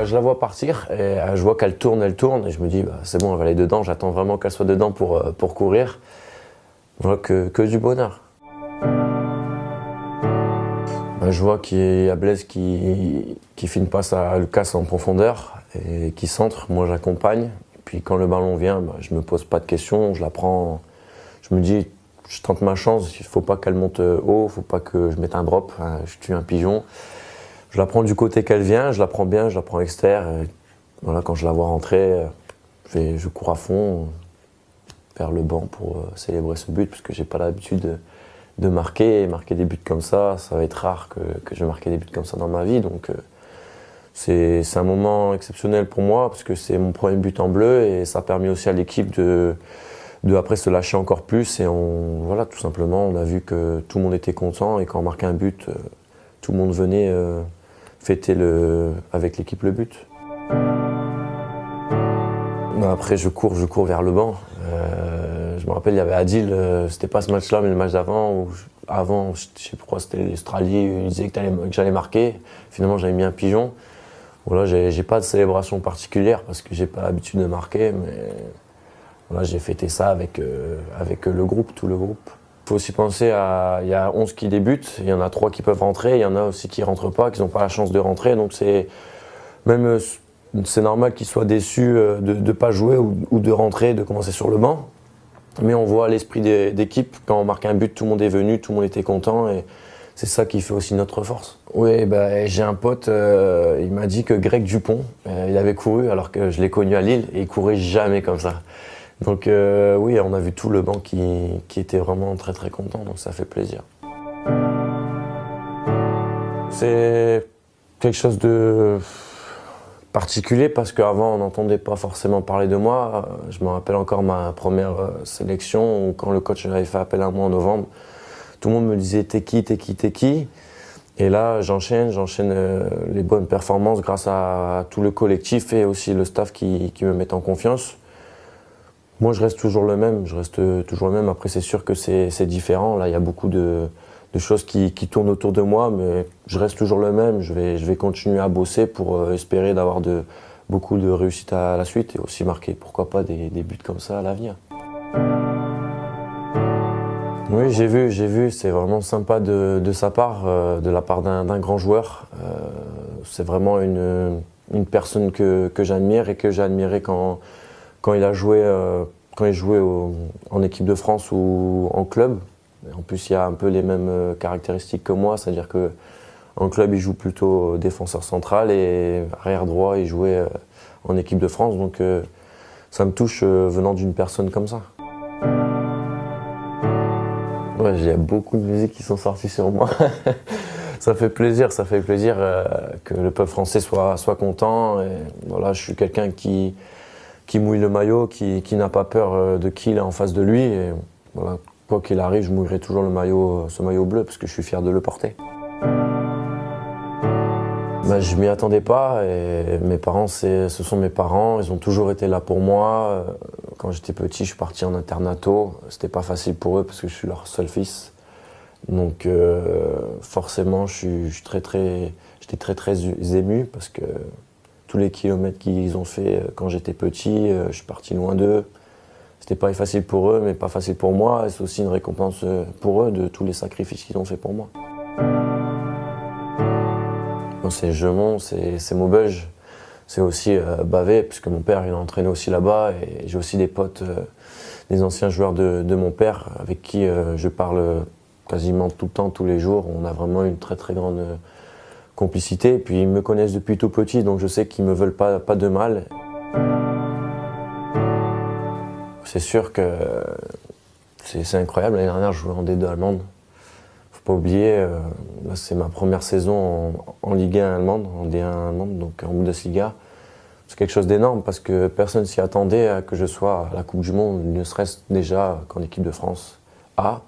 je la vois partir et je vois qu'elle tourne, et je me dis bah, c'est bon, elle va aller dedans, j'attends vraiment qu'elle soit dedans pour courir. Je vois que du bonheur. Bah, je vois qu'il y a Blaise qui fait une passe à Lucas en profondeur et qui centre, moi j'accompagne. Puis quand le ballon vient, bah, je me pose pas de questions, je la prends, je me dis je tente ma chance, il ne faut pas qu'elle monte haut, il ne faut pas que je mette un drop, hein, je tue un pigeon. Je la prends du côté qu'elle vient, je la prends bien, je la prends externe. Voilà, quand je la vois rentrer, je cours à fond vers le banc pour célébrer ce but, parce que j'ai pas l'habitude de marquer des buts comme ça va être rare que je vais marquer des buts comme ça dans ma vie. Donc c'est un moment exceptionnel pour moi, parce que c'est mon premier but en bleu et ça a permis aussi à l'équipe de après se lâcher encore plus. Et voilà, tout simplement, on a vu que tout le monde était content et quand on marquait un but, tout le monde venait fêter avec l'équipe le but. Après, je cours vers le banc. Je me rappelle, il y avait Adil, c'était pas ce match-là, mais le match d'avant, avant, je sais pas, c'était l'Australie, il disait que j'allais marquer. Finalement, j'avais mis un pigeon. Voilà, j'ai pas de célébration particulière parce que j'ai pas l'habitude de marquer, mais voilà, j'ai fêté ça avec le groupe, tout le groupe. Il faut aussi penser il y a 11 qui débutent, il y en a 3 qui peuvent rentrer, il y en a aussi qui ne rentrent pas, qui n'ont pas la chance de rentrer. Donc c'est normal qu'ils soient déçus de ne pas jouer ou de rentrer, de commencer sur le banc. Mais on voit l'esprit d'équipe, quand on marque un but, tout le monde est venu, tout le monde était content et c'est ça qui fait aussi notre force. Oui, bah, j'ai un pote, il m'a dit que Greg Dupont, il avait couru alors que je l'ai connu à Lille et il courait jamais comme ça. Donc oui, on a vu tout le banc qui était vraiment très très content, donc ça fait plaisir. C'est quelque chose de particulier parce qu'avant on n'entendait pas forcément parler de moi. Je me rappelle encore ma première sélection où quand le coach avait fait appel à moi en novembre, tout le monde me disait t'es qui. Et là j'enchaîne les bonnes performances grâce à tout le collectif et aussi le staff qui me met en confiance. Moi, je reste toujours le même. Après, c'est sûr que c'est différent. Là, il y a beaucoup de choses qui tournent autour de moi, mais je reste toujours le même. Je vais continuer à bosser pour espérer d'avoir beaucoup de réussite à la suite et aussi marquer, pourquoi pas, des buts comme ça à l'avenir. Oui, j'ai vu. C'est vraiment sympa de sa part, de la part d'un grand joueur. C'est vraiment une personne que j'admire et que j'ai admiré quand il jouait en équipe de France ou en club. En plus, il y a un peu les mêmes caractéristiques que moi, c'est-à-dire qu'en club, il joue plutôt défenseur central et arrière droit, il jouait en équipe de France. Donc ça me touche venant d'une personne comme ça. Ouais, il y a beaucoup de musiques qui sont sorties sur moi. Ça fait plaisir que le peuple français soit content. Et voilà, je suis quelqu'un qui mouille le maillot, qui n'a pas peur de qui il est en face de lui. Et voilà, quoi qu'il arrive, je mouillerai toujours ce maillot bleu parce que je suis fier de le porter. Bah, je m'y attendais pas et mes parents, ce sont mes parents, ils ont toujours été là pour moi. Quand j'étais petit, je suis parti en internato. C'était pas facile pour eux parce que je suis leur seul fils. Donc forcément, j'étais très très ému parce que tous les kilomètres qu'ils ont fait quand j'étais petit, je suis parti loin d'eux. C'était pas facile pour eux, mais pas facile pour moi. Et c'est aussi une récompense pour eux de tous les sacrifices qu'ils ont fait pour moi. Bon, c'est Jeumont, c'est Maubeuge. C'est aussi Bavay, puisque mon père il a entraîné aussi là-bas. Et j'ai aussi des potes, des anciens joueurs de mon père, avec qui je parle quasiment tout le temps, tous les jours. On a vraiment une très très grande complicité. Et puis ils me connaissent depuis tout petit, donc je sais qu'ils me veulent pas de mal. C'est sûr que c'est incroyable. L'année dernière, je jouais en D2 allemande. Faut pas oublier, là c'est ma première saison en Ligue 1 allemande, en D1 allemande, donc en Bundesliga. C'est quelque chose d'énorme parce que personne s'y attendait à que je sois à la Coupe du Monde, ne serait-ce déjà qu'en équipe de France A.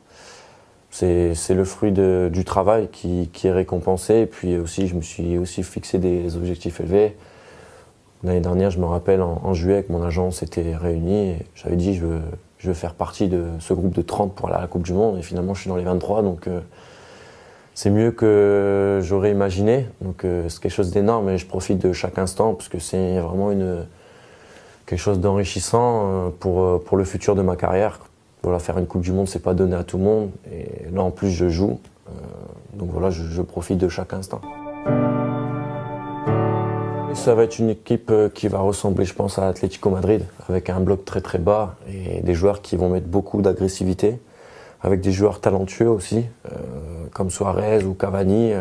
C'est le fruit du travail qui est récompensé. Et puis aussi, je me suis aussi fixé des objectifs élevés. L'année dernière, je me rappelle, en juillet, avec mon agent, on s'était réunis et j'avais dit je veux faire partie de ce groupe de 30 pour aller à la Coupe du Monde. Et finalement, je suis dans les 23, donc c'est mieux que j'aurais imaginé. Donc c'est quelque chose d'énorme et je profite de chaque instant parce que c'est vraiment quelque chose d'enrichissant pour le futur de ma carrière. Voilà, faire une Coupe du Monde, c'est pas donné à tout le monde. Et là, en plus, je joue. Donc voilà, je profite de chaque instant. Et ça va être une équipe qui va ressembler, je pense, à Atlético Madrid, avec un bloc très très bas et des joueurs qui vont mettre beaucoup d'agressivité, avec des joueurs talentueux aussi, comme Suarez ou Cavani,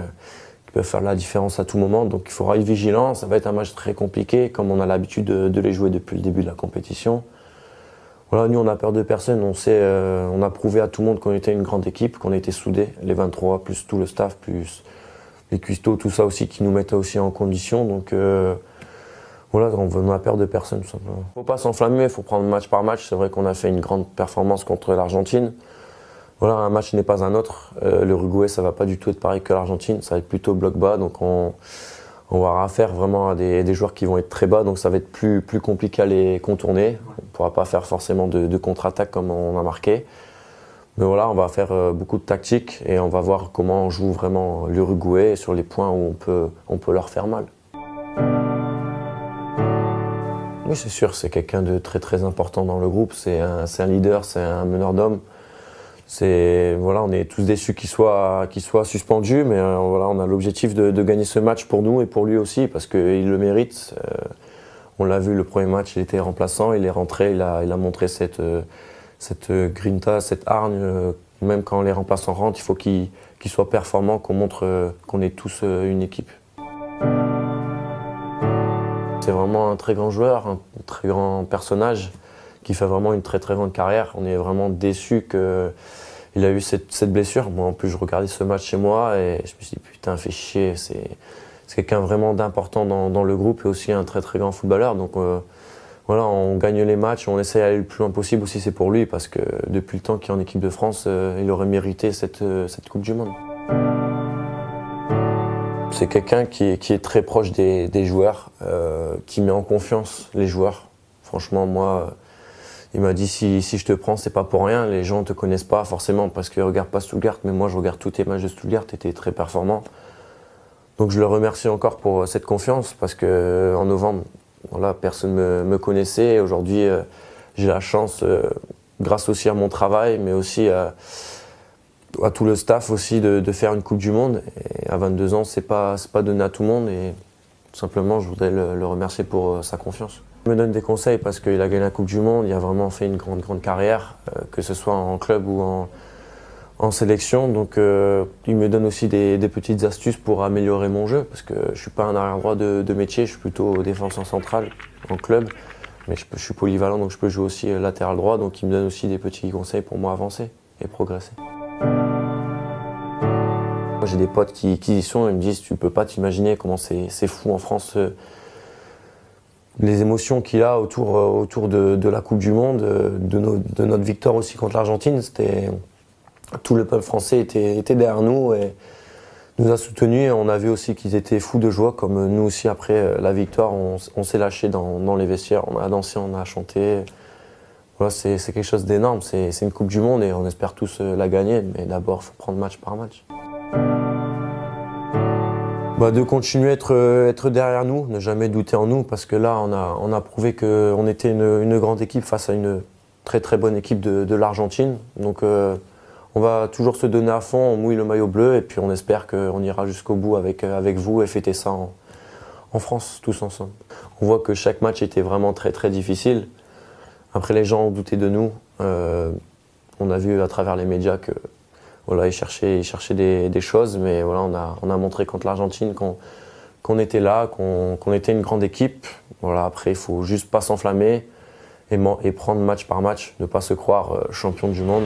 qui peuvent faire la différence à tout moment. Donc il faudra être vigilant. Ça va être un match très compliqué, comme on a l'habitude de les jouer depuis le début de la compétition. Voilà, nous on a peur de personne, on a prouvé à tout le monde qu'on était une grande équipe, qu'on était soudés, les 23, plus tout le staff, plus les cuistots, tout ça aussi qui nous mettent aussi en condition. Donc voilà, on a peur de personne tout simplement. Il ne faut pas s'enflammer, il faut prendre match par match. C'est vrai qu'on a fait une grande performance contre l'Argentine. Voilà, un match n'est pas un autre. L'Uruguay, ça ne va pas du tout être pareil que l'Argentine, ça va être plutôt bloc bas. Donc on va avoir affaire vraiment à des joueurs qui vont être très bas, donc ça va être plus compliqué à les contourner. On ne pourra pas faire forcément de contre-attaque comme on a marqué. Mais voilà, on va faire beaucoup de tactique et on va voir comment on joue vraiment l'Uruguay sur les points où on peut leur faire mal. Oui, c'est sûr, c'est quelqu'un de très très important dans le groupe. C'est un leader, c'est un meneur d'hommes. Voilà, on est tous déçus qu'il soit suspendu, mais voilà, on a l'objectif de gagner ce match pour nous et pour lui aussi, parce qu'il le mérite. On l'a vu, le premier match, il était remplaçant, il est rentré, il a montré cette grinta, cette hargne. Même quand les remplaçants rentrent, il faut qu'il soit performant, qu'on montre qu'on est tous une équipe. C'est vraiment un très grand joueur, un très grand personnage qui fait vraiment une très très grande carrière. On est vraiment déçus qu'il a eu cette blessure. Moi en plus je regardais ce match chez moi et je me suis dit putain, fait chier, c'est quelqu'un vraiment d'important dans le groupe et aussi un très très grand footballeur. Donc voilà, on gagne les matchs, on essaie d'aller le plus loin possible aussi, c'est pour lui parce que depuis le temps qu'il est en équipe de France, il aurait mérité cette Coupe du Monde. C'est quelqu'un qui est très proche des joueurs, qui met en confiance les joueurs. Franchement, moi, il m'a dit si je te prends, c'est pas pour rien. Les gens ne te connaissent pas forcément parce qu'ils ne regardent pas Stuttgart, mais moi je regarde tous tes matchs de Stuttgart, tu étais très performant. Donc je le remercie encore pour cette confiance parce qu'en novembre, voilà, personne ne me connaissait. Aujourd'hui, j'ai la chance, grâce aussi à mon travail, mais aussi à tout le staff aussi, de faire une Coupe du Monde. Et à 22 ans, c'est pas donné à tout le monde et tout simplement, je voudrais le remercier pour sa confiance. Il me donne des conseils parce qu'il a gagné la Coupe du Monde, il a vraiment fait une grande carrière, que ce soit en club ou en sélection. Donc il me donne aussi des petites astuces pour améliorer mon jeu parce que je ne suis pas un arrière-droit de métier, je suis plutôt défenseur central en club. Mais je suis polyvalent donc je peux jouer aussi latéral droit. Donc il me donne aussi des petits conseils pour moi avancer et progresser. J'ai des potes qui y sont et me disent tu peux pas t'imaginer comment c'est fou en France. Les émotions qu'il a autour de la Coupe du Monde, de notre victoire aussi contre l'Argentine, tout le peuple français était derrière nous et nous a soutenus et on a vu aussi qu'ils étaient fous de joie comme nous aussi après la victoire, on s'est lâché dans les vestiaires, on a dansé, on a chanté. Voilà, c'est quelque chose d'énorme, c'est une Coupe du Monde et on espère tous la gagner, mais d'abord il faut prendre match par match. De continuer à être derrière nous, ne jamais douter en nous, parce que là, on a prouvé qu'on était une grande équipe face à une très très bonne équipe de l'Argentine. Donc on va toujours se donner à fond, on mouille le maillot bleu et puis on espère qu'on ira jusqu'au bout avec vous et fêter ça en France, tous ensemble. On voit que chaque match était vraiment très très difficile. Après, les gens ont douté de nous. On a vu à travers les médias que voilà, ils cherchaient des choses, mais voilà, on a montré contre l'Argentine qu'on était là, qu'on était une grande équipe. Voilà, après, il ne faut juste pas s'enflammer et prendre match par match, ne pas se croire champion du monde.